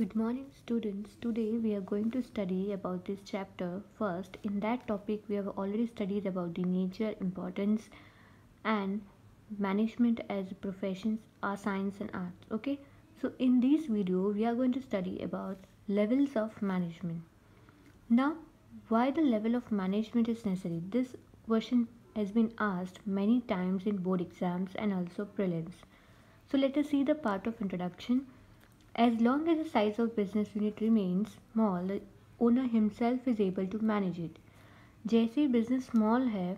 Good morning, students. Today we are going to study about this chapter. First, in that topic, we have already studied about the nature, importance, and management as professions, science, and arts. Okay, so in this video, we are going to study about levels of management. Now, why the level of management is necessary? This question has been asked many times in board exams and also prelims. So, let us see the part of introduction. As long as the size of business unit remains small, the owner himself is able to manage it. जैसे business small है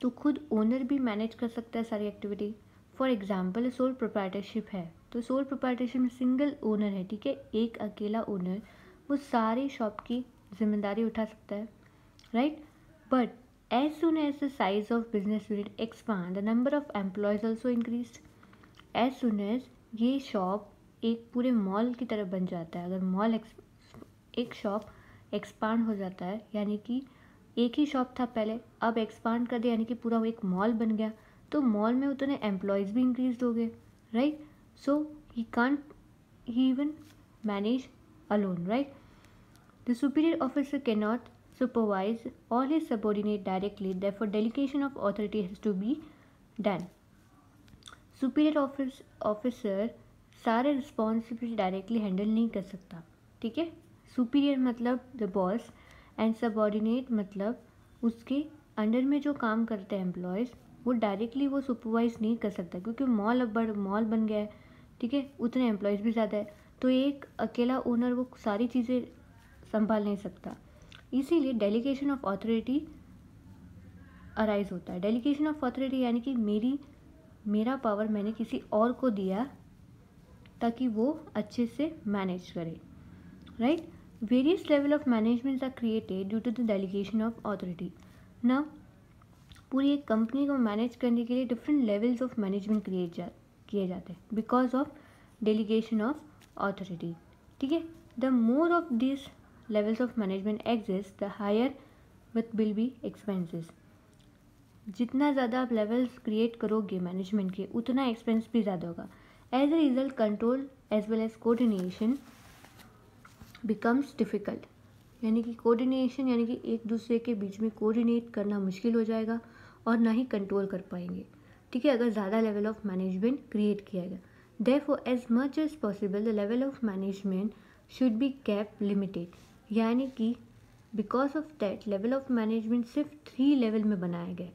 तो खुद owner भी manage कर सकता है सारी activity. For example sole proprietorship है तो सोल प्रोप्राइटरशिप में सिंगल ओनर है, ठीक है, एक अकेला ओनर वो सारी शॉप की जिम्मेदारी उठा सकता है, right. But as soon as the size of business unit expand the number of employees also increase. As soon as ये शॉप एक पूरे मॉल की तरह बन जाता है. अगर एक शॉप एक्सपांड हो जाता है, यानी कि एक ही शॉप था पहले, अब एक्सपांड कर दिया यानी कि पूरा एक मॉल बन गया, तो मॉल में उतने एम्प्लॉयज़ भी इंक्रीज हो गए, right. So he even manage alone, right. The superior officer can not supervise all his subordinate directly, therefore delegation of authority has to be done. Superior officer सारे responsibility directly handle नहीं कर सकता, ठीक है. Superior मतलब the boss and subordinate मतलब उसके under में जो काम करते हैं एम्प्लॉयज़, वो डायरेक्टली वो सुपरवाइज नहीं कर सकता क्योंकि मॉल बन गया है, ठीक है, उतने एम्प्लॉयज़ भी ज़्यादा है, तो एक अकेला ओनर वो सारी चीज़ें संभाल नहीं सकता. इसीलिए डेलीगेशन ऑफ अथॉरिटी अराइज होता है. डेलीगेशन ऑफ अथॉरिटी यानी कि मेरा पावर मैंने किसी और को दिया ताकि वो अच्छे से मैनेज करे, right. Various level of management are created due to the delegation of authority. ना पूरी एक कंपनी को मैनेज करने के लिए डिफरेंट लेवल्स ऑफ मैनेजमेंट किए जाते हैं because of delegation of authority, ठीक है. The more of this levels of management exist the higher will be expenses. जितना ज़्यादा आप लेवल्स क्रिएट करोगे मैनेजमेंट के, उतना एक्सपेंस भी ज़्यादा होगा. As a result control as well as coordination becomes difficult. यानी कि कोऑर्डिनेशन यानी कि एक दूसरे के बीच में कोऑर्डिनेट करना मुश्किल हो जाएगा और ना ही कंट्रोल कर पाएंगे, ठीक है, अगर ज़्यादा लेवल ऑफ मैनेजमेंट क्रिएट किया गया. Therefore as much as possible the level of management should be kept limited. यानी कि because of that level of management सिर्फ 3 लेवल में बनाया गया.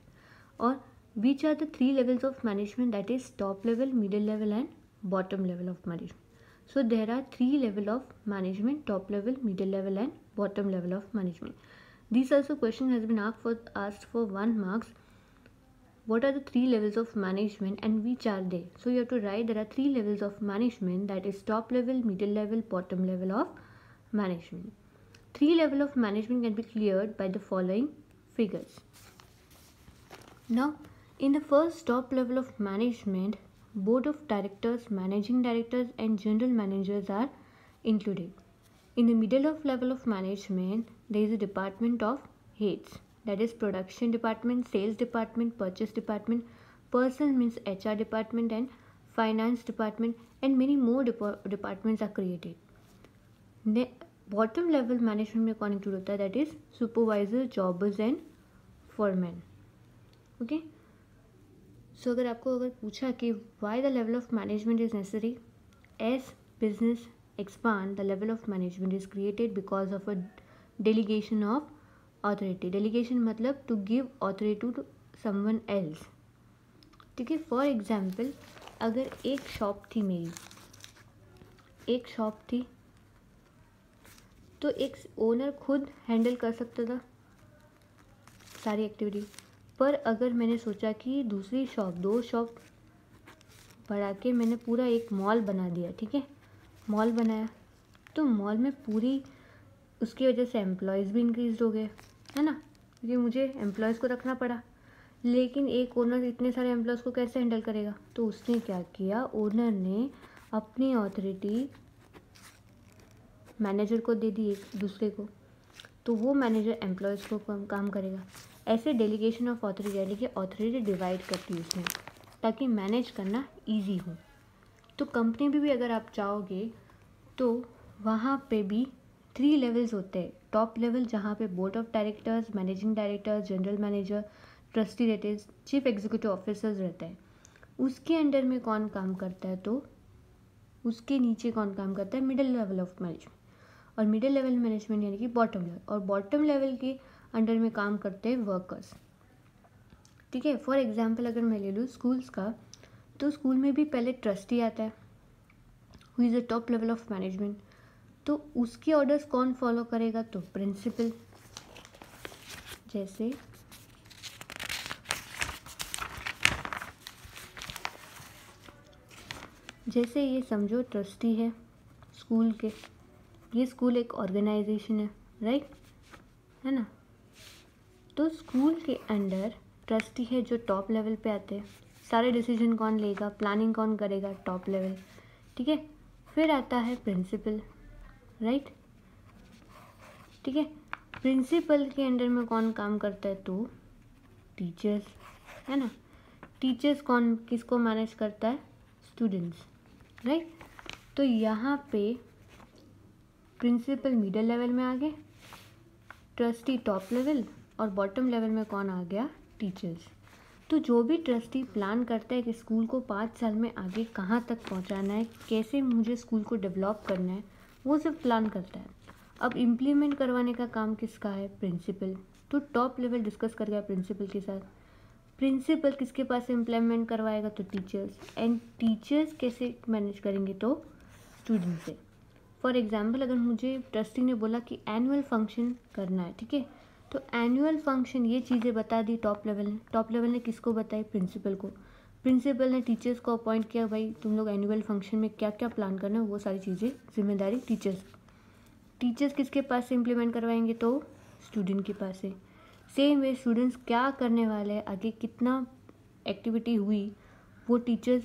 और which are the 3 levels of management, that is top level, middle level and bottom level of management. So there are 3 level of management: top level, middle level and bottom level of management. This also question has been asked for 1 marks. What are the 3 levels of management and which are they? So you have to write there are 3 levels of management, that is top level, middle level, bottom level of management. 3 level of management can be cleared by the following figures. Now, in the first top level of management, board of directors, managing directors and general managers are included. In the middle of level of management, there is a department of heads, that is production department, sales department, purchase department, personnel means HR department and finance department, and many more departments are created. Bottom level management में कौन include होता है, that is supervisor, jobbers and foreman. Okay. So अगर पूछा कि why the level of management is necessary, as business expand the level of management is created because of a delegation of authority. Delegation मतलब to give authority to someone else, ठीक है. For example अगर एक shop थी तो एक owner खुद handle कर सकता था सारी एक्टिविटी. पर अगर मैंने सोचा कि दूसरी शॉप 2 शॉप बढ़ा के मैंने पूरा एक मॉल बना दिया, ठीक है, मॉल बनाया, तो मॉल में पूरी उसकी वजह से एम्प्लॉयज़ भी इंक्रीज हो गए, है ना, क्योंकि मुझे एम्प्लॉयज़ को रखना पड़ा. लेकिन एक ओनर इतने सारे एम्प्लॉयज़ को कैसे हैंडल करेगा, तो उसने क्या किया, ओनर ने अपनी अथॉरिटी मैनेजर को दे दी, एक दूसरे को, तो वो मैनेजर एम्प्लॉयज़ को काम करेगा. ऐसे डेलीगेशन ऑफ अथॉरिटी यानी कि अथॉरिटी डिवाइड करती है उसमें ताकि मैनेज करना इजी हो. तो कंपनी भी अगर आप चाहोगे तो वहाँ पे भी 3 लेवल्स होते हैं। टॉप लेवल जहाँ पे board of directors, managing directors, general manager, trustee रहते हैं, चीफ एग्जीक्यूटिव ऑफिसर्स रहते हैं। उसके अंडर में कौन काम करता है, तो उसके नीचे कौन काम करता है, मिडिल लेवल ऑफ मैनेजमेंट। और मिडिल लेवल मैनेजमेंट यानी कि बॉटम लेवल, और बॉटम लेवल के अंडर में काम करते हैं वर्कर्स। ठीक है, फॉर एग्जाम्पल अगर मैं ले लूँ स्कूल्स का, तो स्कूल में भी पहले ट्रस्टी आता है, who is the top level of management. तो उसके ऑर्डर्स कौन फॉलो करेगा, तो प्रिंसिपल। जैसे ये समझो ट्रस्टी है स्कूल के, ये स्कूल एक ऑर्गेनाइजेशन है, राइट, है ना। तो स्कूल के अंडर ट्रस्टी है जो टॉप लेवल पे आते हैं। सारे डिसीजन कौन लेगा, प्लानिंग कौन करेगा, टॉप लेवल। ठीक है, फिर आता है प्रिंसिपल, राइट। ठीक है, प्रिंसिपल के अंडर में कौन काम करता है, तो टीचर्स, है ना। टीचर्स कौन किसको मैनेज करता है, स्टूडेंट्स, राइट। तो यहाँ पे प्रिंसिपल मिडिल लेवल में आ गए, ट्रस्टी टॉप लेवल, और बॉटम लेवल में कौन आ गया, टीचर्स। तो जो भी ट्रस्टी प्लान करता है कि स्कूल को 5 साल में आगे कहाँ तक पहुँचाना है, कैसे मुझे स्कूल को डेवलप करना है, वो सब प्लान करता है। अब इम्प्लीमेंट करवाने का काम किसका है, प्रिंसिपल। तो टॉप लेवल डिस्कस कर गया प्रिंसिपल के साथ। प्रिंसिपल किसके पास इम्प्लीमेंट करवाएगा, तो टीचर्स। एंड टीचर्स कैसे मैनेज करेंगे, तो स्टूडेंट्स से। फॉर एग्जाम्पल अगर मुझे ट्रस्टी ने बोला कि एनुअल फंक्शन करना है, ठीक है, तो एनुअल फंक्शन ये चीज़ें बता दी टॉप लेवल ने। टॉप लेवल ने किसको बताई, प्रिंसिपल को। प्रिंसिपल ने टीचर्स को अपॉइंट किया, भाई तुम लोग एनुअल फंक्शन में क्या क्या प्लान करना है, वो सारी चीज़ें जिम्मेदारी टीचर्स। टीचर्स किसके पास से इम्प्लीमेंट करवाएंगे, तो स्टूडेंट के पास से। सेम वे स्टूडेंट्स क्या करने वाले हैं, आगे कितना एक्टिविटी हुई, वो टीचर्स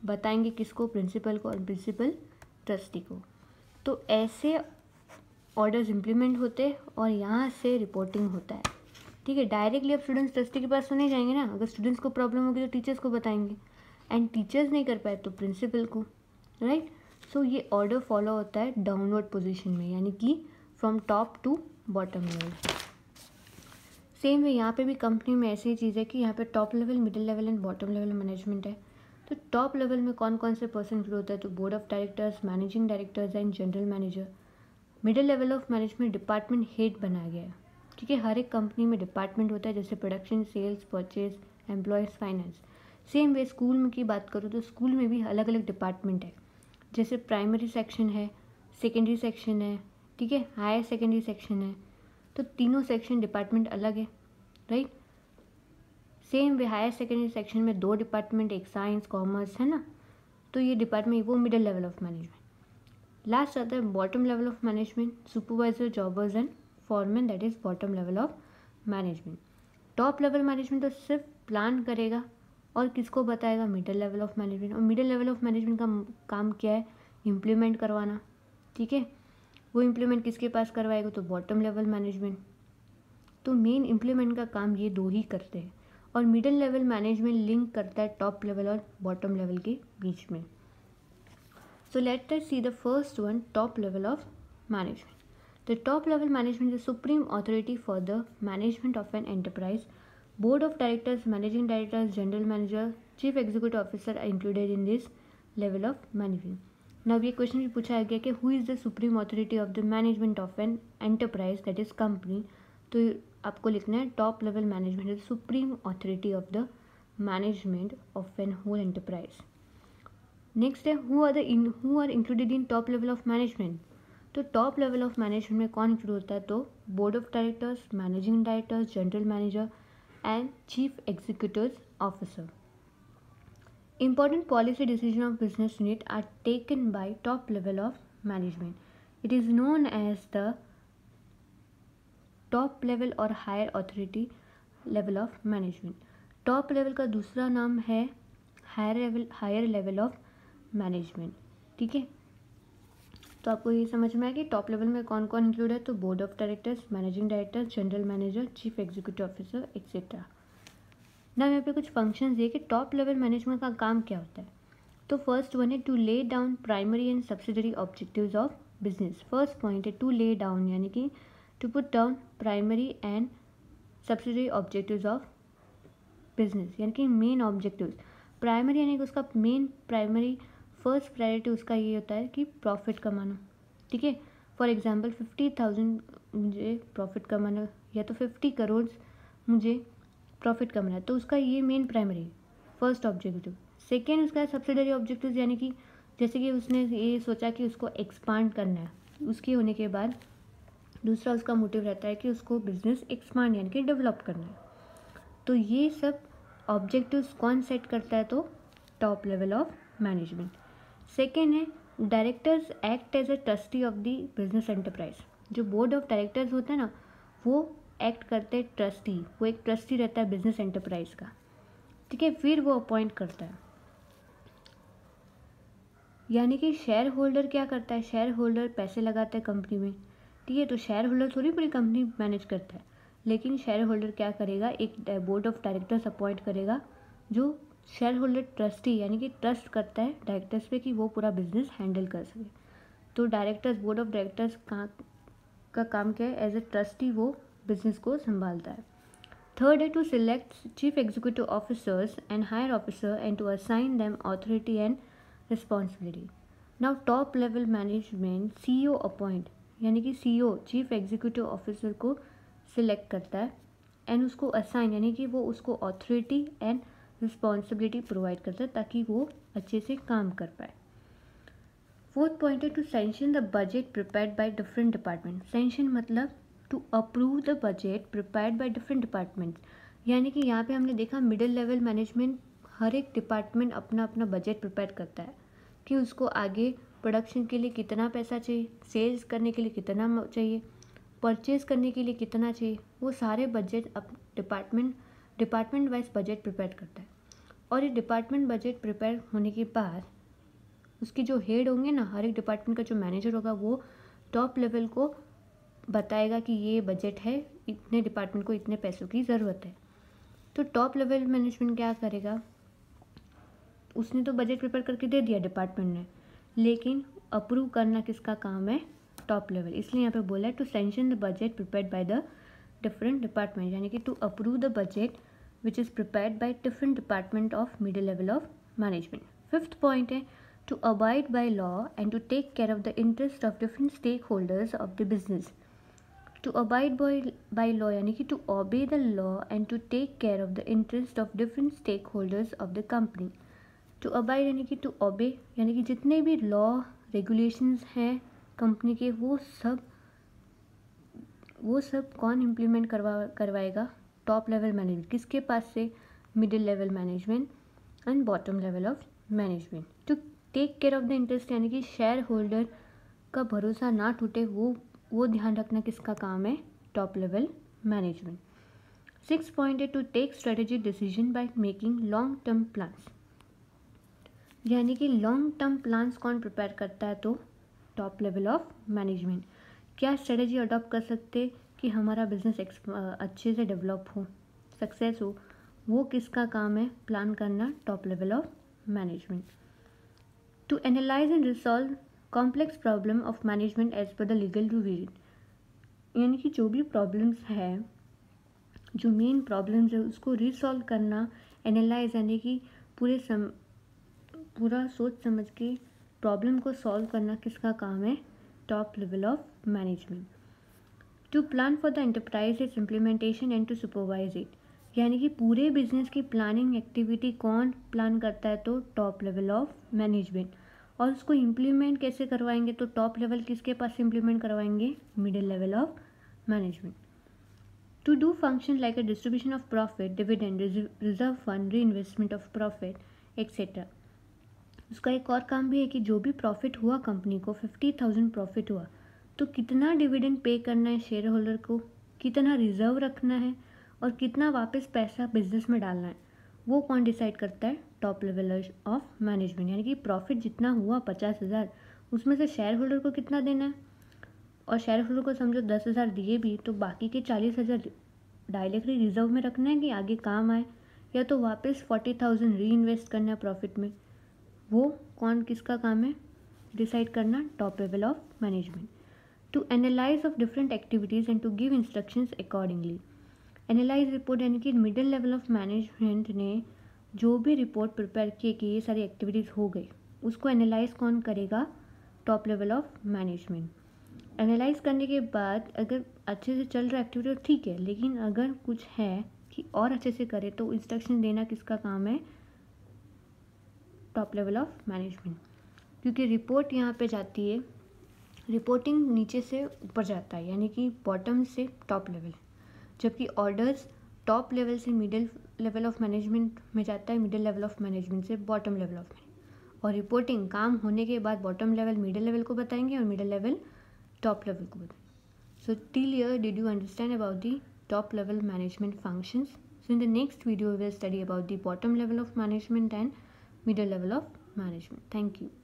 बताएंगे किसको, प्रिंसिपल को, और प्रिंसिपल ट्रस्टी को। तो ऐसे ऑर्डर्स इम्प्लीमेंट होते और यहाँ से रिपोर्टिंग होता है। ठीक है, डायरेक्टली अब स्टूडेंट्स ट्रस्टी के पास तो नहीं जाएंगे ना, अगर स्टूडेंट्स को प्रॉब्लम होगी तो टीचर्स को बताएंगे, एंड टीचर्स नहीं कर पाए तो प्रिंसिपल को, राइट। सो ये ऑर्डर फॉलो होता है डाउनवर्ड पोजीशन में, यानी कि from top to bottom level. Same है यहाँ पे भी कंपनी में ऐसी ही चीज़ है कि यहाँ पे top level, middle level and bottom level management है। तो टॉप लेवल में कौन कौन से पर्सन इंक्लूड होता है, तो board of directors, managing directors and general manager. Middle level of management department head बनाया गया है। ठीक है, हर एक कंपनी में डिपार्टमेंट होता है, जैसे production, sales, purchase, employees, finance. Same way school में की बात करूँ तो स्कूल में भी अलग अलग डिपार्टमेंट है, जैसे प्राइमरी सेक्शन है, सेकेंडरी सेक्शन है, ठीक है, हायर सेकेंडरी सेक्शन है। तो तीनों सेक्शन डिपार्टमेंट अलग है, right. Same way higher secondary section में 2 डिपार्टमेंट, एक साइंस, कॉमर्स, है ना। तो ये डिपार्टमेंट वो middle level of management. Last आता है bottom level of management, supervisor, jobbers and foreman, that is bottom level of management. Top level management तो सिर्फ प्लान करेगा और किसको बताएगा, मिडिल लेवल ऑफ मैनेजमेंट। और मिडिल लेवल ऑफ मैनेजमेंट का काम क्या है, इम्प्लीमेंट करवाना। ठीक है, वो इम्प्लीमेंट किसके पास करवाएगा, तो बॉटम लेवल मैनेजमेंट। तो मेन इम्प्लीमेंट का काम ये 2 ही करते हैं, और मिडिल लेवल मैनेजमेंट लिंक करता है टॉप लेवल और बॉटम लेवल के बीच में। So let us see the first one, top level of management. The top level management is the supreme authority for the management of an enterprise. Board of directors, managing directors, general manager, chief executive officer are included in this level of management. Now ये question भी पूछा गया कि who is the supreme authority of the management of an enterprise, that is company. तो आपको लिखना है top level management is supreme authority of the management of an whole enterprise. Next है who are included in top level of management. तो top level of management में कौन include होता है, तो board of directors, managing directors, general manager and chief executive officer. Important policy decision of business unit are taken by top level of management. It is known as the top level और higher authority level of management. Top level का दूसरा नाम है higher level of management. ठीक है, तो आपको ये समझ में आया कि टॉप लेवल में कौन कौन इंक्लूड है. तो board of directors, managing director, general manager, chief executive officer etcetera. ना यहाँ पे कुछ फंक्शंस है कि टॉप लेवल मैनेजमेंट का काम क्या होता है. तो फर्स्ट वन है to lay down primary and subsidiary objectives of business. First point है टू ले डाउन, यानी कि to put down primary and subsidiary objectives of business, यानी कि मेन ऑब्जेक्टिव्स। प्राइमरी यानी कि उसका मेन प्राइमरी फर्स्ट प्रायोरिटी उसका ये होता है कि प्रॉफिट कमाना, ठीक है। फॉर एग्जांपल 50,000 मुझे प्रॉफिट कमाना या तो 50 करोड़ मुझे प्रॉफिट कमाना है, तो उसका ये main primary first objective. Second उसका सब्सिडरी ऑब्जेक्टिव, यानी कि जैसे कि उसने ये सोचा कि उसको एक्सपांड करना है, उसके होने के बाद दूसरा उसका मोटिव रहता है कि उसको बिजनेस एक्सपांड यानी कि डेवलप करना है। तो ये सब ऑब्जेक्टिव्स कौन सेट करता है, तो top level of management. Second है directors act as a trustee of the business enterprise. जो बोर्ड ऑफ डायरेक्टर्स होते हैं ना, वो एक्ट करते हैं ट्रस्टी, वो एक ट्रस्टी रहता है बिजनेस एंटरप्राइज का, ठीक है। फिर वो अपॉइंट करता है, यानी कि शेयर होल्डर क्या करता है, शेयर होल्डर पैसे लगाता है कंपनी में, ठीक है। तो शेयर होल्डर थोड़ी पूरी कंपनी मैनेज करता है, लेकिन शेयर होल्डर क्या करेगा, एक बोर्ड ऑफ डायरेक्टर्स अपॉइंट करेगा जो शेयर होल्डर ट्रस्टी यानी कि ट्रस्ट करता है डायरेक्टर्स पे कि वो पूरा बिजनेस हैंडल कर सके। तो डायरेक्टर्स, बोर्ड ऑफ डायरेक्टर्स का काम क्या है, एज ए ट्रस्टी वो बिजनेस को संभालता है। थर्ड है to select chief executive officers and higher officer and to assign them authority and responsibility. Now top level management CEO appoint, यानी कि CEO चीफ एग्जीक्यूटिव ऑफिसर को सिलेक्ट करता है एंड उसको असाइन यानी कि वो उसको ऑथोरिटी एंड रिस्पॉन्सिबिलिटी प्रोवाइड करता है ताकि वो अच्छे से काम कर पाए। फोर्थ पॉइंट है to sanction the budget prepared by different department. Sanction मतलब to approve the budget prepared by different departments, यानी कि यहाँ पे हमने देखा मिडिल लेवल मैनेजमेंट हर एक डिपार्टमेंट अपना अपना बजट प्रिपेयर करता है कि उसको आगे प्रोडक्शन के लिए कितना पैसा चाहिए, सेल्स करने के लिए कितना चाहिए, परचेज करने के लिए कितना चाहिए, वो सारे बजट अब डिपार्टमेंट वाइज बजट प्रिपेयर करता है। और ये डिपार्टमेंट बजट प्रिपेयर होने के बाद उसके जो हेड होंगे ना, हर एक डिपार्टमेंट का जो मैनेजर होगा वो टॉप लेवल को बताएगा कि ये बजट है, इतने डिपार्टमेंट को इतने पैसों की ज़रूरत है। तो टॉप लेवल मैनेजमेंट क्या करेगा, उसने तो बजट प्रिपेयर करके दे दिया डिपार्टमेंट ने, लेकिन अप्रूव करना किसका काम है, टॉप लेवल। इसलिए यहाँ पे बोला है to sanction the budget prepared by the different department, यानी कि to approve the budget which is prepared by different department of middle level of management. Fifth point है to abide by law and to take care of the interest of different stakeholders of the business. To abide by law यानी कि to obey the law and to take care of the interest of different stakeholders of the company. To abide यानी कि to obey यानी कि जितने भी law regulations हैं company के वो सब कौन इम्प्लीमेंट करवाएगा, टॉप लेवल मैनेजमेंट। किसके पास से, middle level management and bottom level of management. To take care of the interest यानी कि शेयर होल्डर का भरोसा ना टूटे, वो ध्यान रखना किसका काम है, टॉप लेवल मैनेजमेंट। 6 पॉइंट है to take strategic decision by making long term plans, यानी कि लॉन्ग टर्म प्लान्स कौन प्रिपेयर करता है, तो टॉप लेवल ऑफ मैनेजमेंट। क्या स्ट्रेटेजी अडॉप्ट कर सकते कि हमारा बिजनेस अच्छे से डेवलप हो, सक्सेस हो, वो किसका काम है, प्लान करना, top level of management. To analyze and resolve complex problem of management as per the legal provision, यानी कि जो भी प्रॉब्लम्स है, जो मेन प्रॉब्लम्स है उसको रिसॉल्व करना, एनालाइज यानी कि पूरा सोच समझ के प्रॉब्लम को सॉल्व करना किसका काम है, top level of management. To plan for the enterprise is implementation and to supervise it, यानी कि पूरे बिजनेस की प्लानिंग एक्टिविटी कौन प्लान करता है, तो टॉप लेवल ऑफ मैनेजमेंट। और उसको इम्प्लीमेंट कैसे करवाएंगे, तो टॉप लेवल किसके पास इम्प्लीमेंट करवाएंगे, middle level of management. To do function like a distribution of profit, dividend, reserve fund, reinvestment of profit etcetera. उसका एक और काम भी है कि जो भी प्रॉफिट हुआ कंपनी को, 50,000 प्रॉफिट हुआ, तो कितना डिविडेंड पे करना है शेयर होल्डर को, कितना रिजर्व रखना है और कितना वापस पैसा बिजनेस में डालना है, वो कौन डिसाइड करता है, टॉप लेवल ऑफ मैनेजमेंट। यानी कि प्रॉफिट जितना हुआ 50,000, उसमें से शेयर होल्डर को कितना देना है, और शेयर होल्डर को समझो 10,000 दिए भी, तो बाकी के 40,000 डायरेक्टली रिजर्व में रखना है कि आगे काम आए, या तो वापस 40,000 री इन्वेस्ट करना है प्रॉफिट में, वो कौन किसका काम है डिसाइड करना, top level of management, to analyze of different activities and to give instructions accordingly. Analyse report यानी कि मिडिल लेवल ऑफ मैनेजमेंट ने जो भी रिपोर्ट प्रिपेयर की कि ये सारी एक्टिविटीज़ हो गई, उसको एनालाइज कौन करेगा? Top level of management. Analyse करने के बाद अगर अच्छे से चल रहा एक्टिविटी तो ठीक है, लेकिन अगर कुछ है कि और अच्छे से करे तो इंस्ट्रक्शन देना किसका काम है? Top level of management. क्योंकि रिपोर्ट यहाँ पे जाती है, रिपोर्टिंग नीचे से ऊपर जाता है यानी कि बॉटम से टॉप लेवल, जबकि ऑर्डर्स टॉप लेवल से मिडिल लेवल ऑफ मैनेजमेंट में जाता है, मिडिल लेवल ऑफ मैनेजमेंट से बॉटम लेवल ऑफ मैनेजमेंट, और रिपोर्टिंग काम होने के बाद बॉटम लेवल मिडिल लेवल को बताएंगे और मिडिल लेवल टॉप लेवल को बताएंगे। So till here did you understand about the top level management functions? So in the next video we will study about the bottom level of management and middle level of management. Thank you.